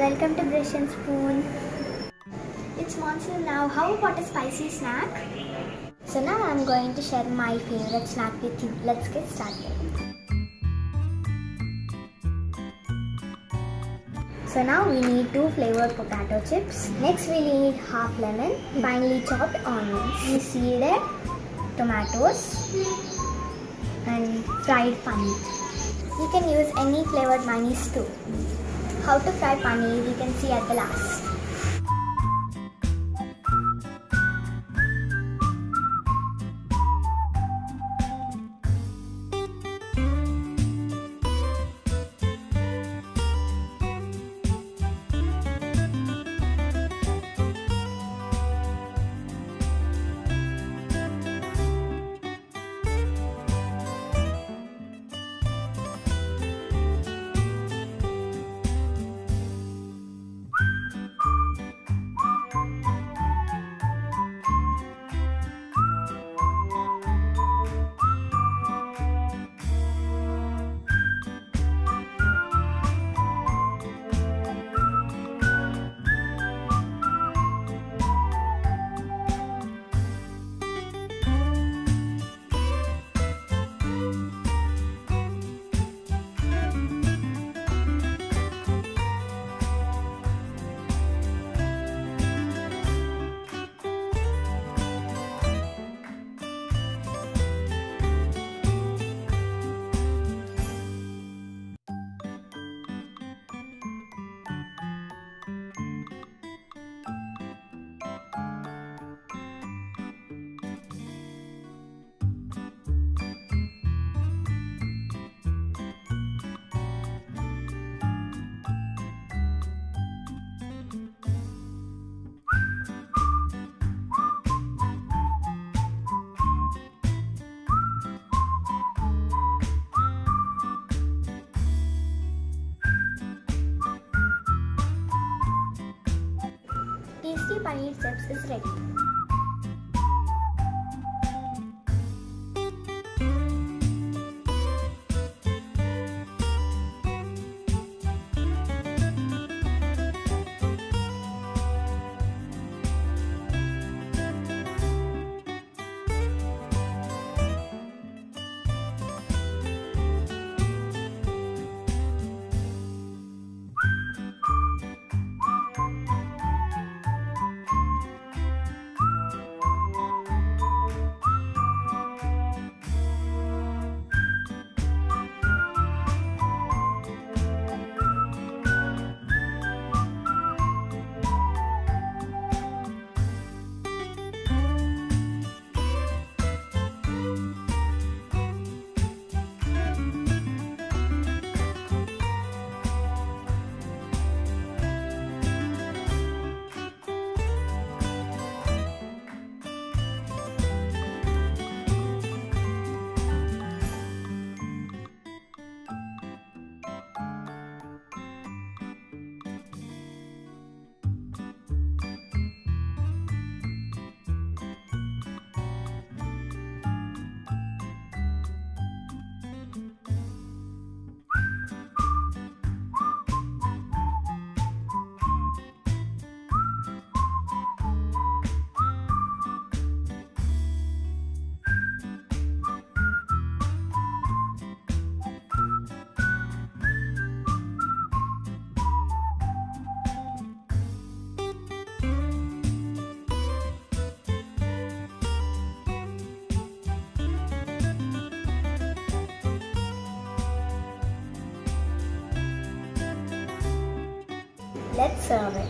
welcome to Brush and Spoon. It's Monsoon now. How about a spicy snack? So now I'm going to share my favorite snack with you. Let's get started. So now we need 2 flavoured potato chips. Next we need half lemon, finely chopped onions, we seeded tomatoes and fried paneer. You can use any flavoured mayonnaise too. How to fry paneer you can see at the last. Tasty paneer chips is ready. Let's serve it.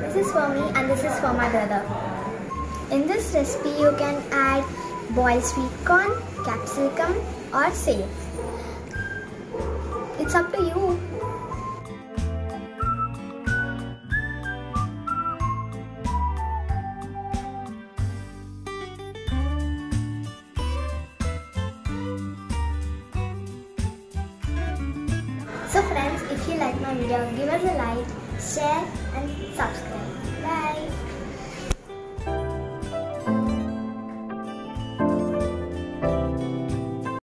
This is for me and this is for my brother. In this recipe you can add boiled sweet corn, capsicum or save. It's up to you. So friends, if you like my video, give us a like, share and subscribe. Bye.